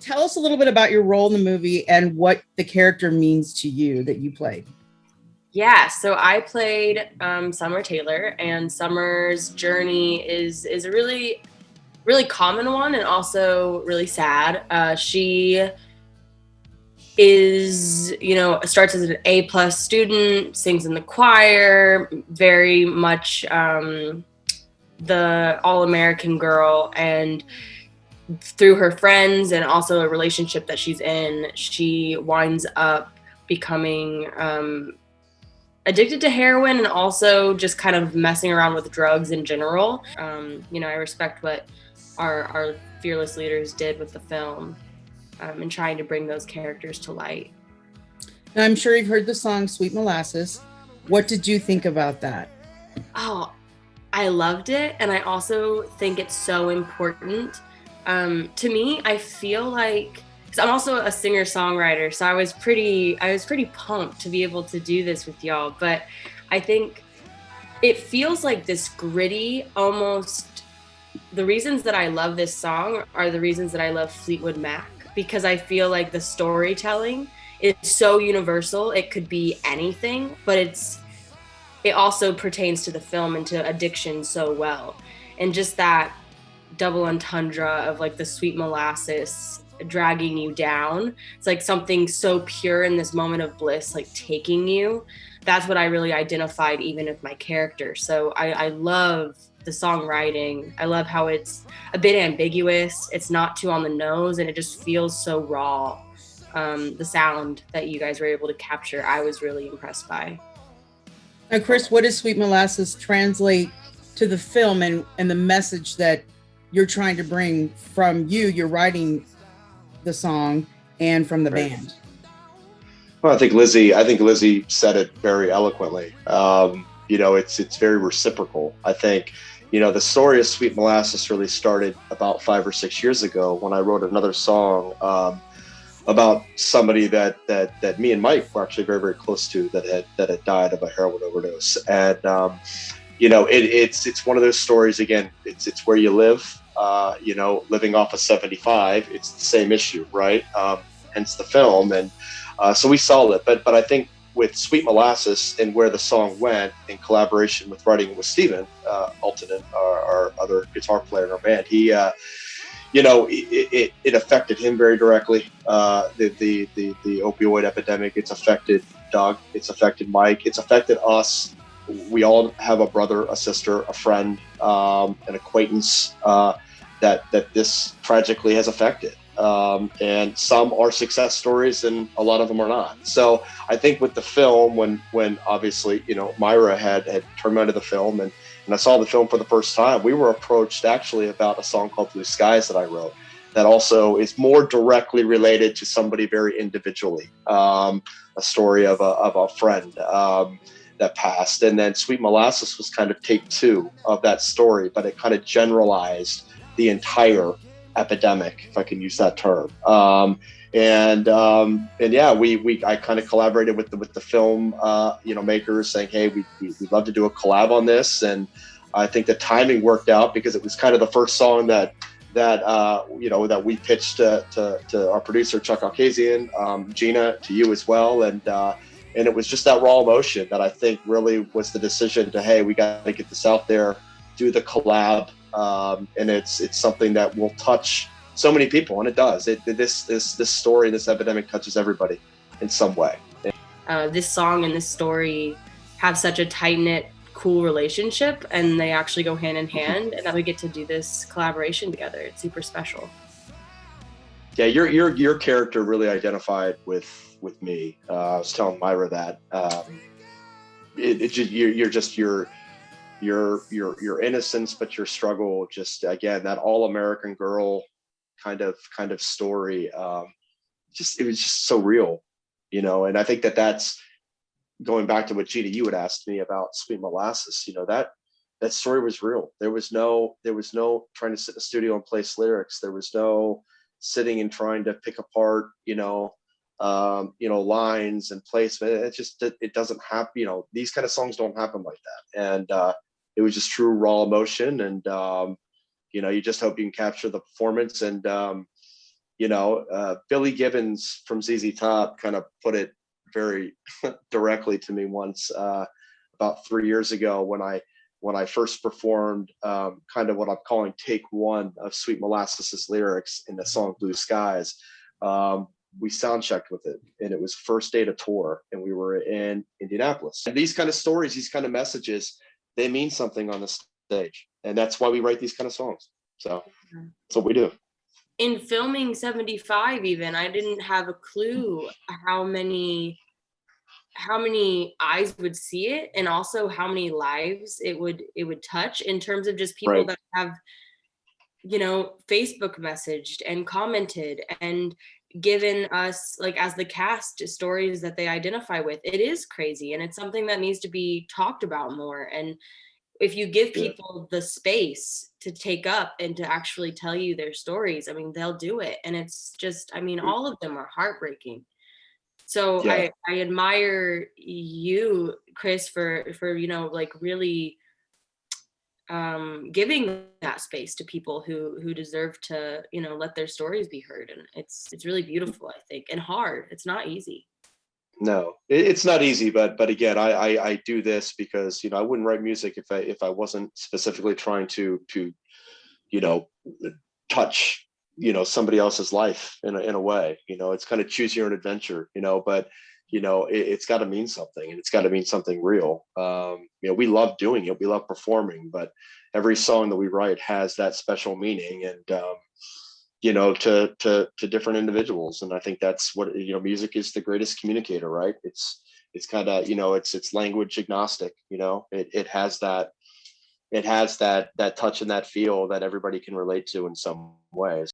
tell us a little bit about your role in the movie and what the character means to you that you played. Yeah, so I played Summer Taylor, and Summer's journey is a really common one and also really sad. She is, starts as an A+ student, sings in the choir, very much the all-American girl, and through her friends and also a relationship that she's in, she winds up becoming addicted to heroin and also just kind of messing around with drugs in general. I respect what our fearless leaders did with the film and trying to bring those characters to light. And I'm sure you've heard the song Sweet Molasses. What did you think about that? Oh, I loved it. And I also think it's so important. To me, I feel like, because I'm also a singer-songwriter, so I was pretty pumped to be able to do this with y'all. But I think it feels like this gritty, almost, the reasons that I love this song are the reasons that I love Fleetwood Mac, because I feel like the storytelling is so universal. It could be anything, but it also pertains to the film and to addiction so well. And just that double entendre of like the sweet molasses dragging you down. It's like something so pure in this moment of bliss, like taking you. That's what I really identified even with my character. So I love the songwriting. I love how it's a bit ambiguous. It's not too on the nose, and it just feels so raw. The sound that you guys were able to capture, I was really impressed by. Now, Chris, what does Sweet Molasses translate to the film and the message that you're trying to bring from you're writing the song and from the band? Well, I think Lizzy said it very eloquently. It's very reciprocal. I think, the story of Sweet Molasses really started about 5 or 6 years ago when I wrote another song about somebody that me and Mike were actually very, very close to that had died of a heroin overdose. And it's one of those stories. Again, it's where you live. Living off of 75, it's the same issue, right? Hence the film, and so we saw it. But I think with Sweet Molasses and where the song went in collaboration with writing with Steven Altonen, our other guitar player in our band, he it affected him very directly. The opioid epidemic, it's affected Doug, it's affected Mike, it's affected us. We all have a brother, a sister, a friend, an acquaintance that this tragically has affected. And some are success stories and a lot of them are not. So I think with the film, when obviously, Myra had turned me onto the film and I saw the film for the first time, we were approached actually about a song called Blue Skies that I wrote that also is more directly related to somebody very individually, a story of a friend that passed. And then Sweet Molasses was kind of take 2 of that story, but it kind of generalized the entire epidemic, if I can use that term. I kind of collaborated with the film makers, saying, hey, we'd love to do a collab on this. And I think the timing worked out because it was kind of the first song that we pitched to our producer Chuck Alkazian, Gina, to you as well, and it was just that raw emotion that I think really was the decision to, hey, we got to get this out there, do the collab. And it's something that will touch so many people, and it does. This story, this epidemic touches everybody in some way. This song and this story have such a tight-knit, cool relationship, and they actually go hand in hand, and that we get to do this collaboration together. It's super special. Yeah, your character really identified with me. I was telling Myra that you're just your innocence, but your struggle, just again, that all-American girl kind of story. It was just so real, and I think that's going back to what Gina, you had asked me about Sweet Molasses, that story was real. There was no trying to sit in the studio and place lyrics. There was no sitting and trying to pick apart, lines and placement. It doesn't happen. These kind of songs don't happen like that. And it was just true raw emotion. And, you just hope you can capture the performance and, Billy Gibbons from ZZ Top kind of put it very directly to me once, about 3 years ago, when I first performed kind of what I'm calling take one of Sweet Molasses' lyrics in the song Blue Skies. We sound checked with it, and it was first day to tour, and we were in Indianapolis. And these kind of stories, these kind of messages, they mean something on the stage, and that's why we write these kind of songs. So that's what we do. In filming 75, even, I didn't have a clue how many eyes would see it, and also how many lives it would touch, in terms of just people that have, Facebook messaged and commented and given us, like, as the cast, stories that they identify with. It is crazy, and it's something that needs to be talked about more. And if you give people the space to take up and to actually tell you their stories, I mean, they'll do it. And it's just, I mean, all of them are heartbreaking. So I admire you, Chris, for like, really giving that space to people who deserve to, let their stories be heard. And it's really beautiful, I think, and hard. It's not easy. No, it's not easy, but again, I do this because, I wouldn't write music if I wasn't specifically trying to touch, somebody else's life in a way. It's kind of choose your own adventure, but it's got to mean something, and it's got to mean something real. We love doing it, we love performing, but every song that we write has that special meaning, and to different individuals. And I think that's what, music is the greatest communicator, right? It's kind of, it's language agnostic. It has that touch and that feel that everybody can relate to in some ways.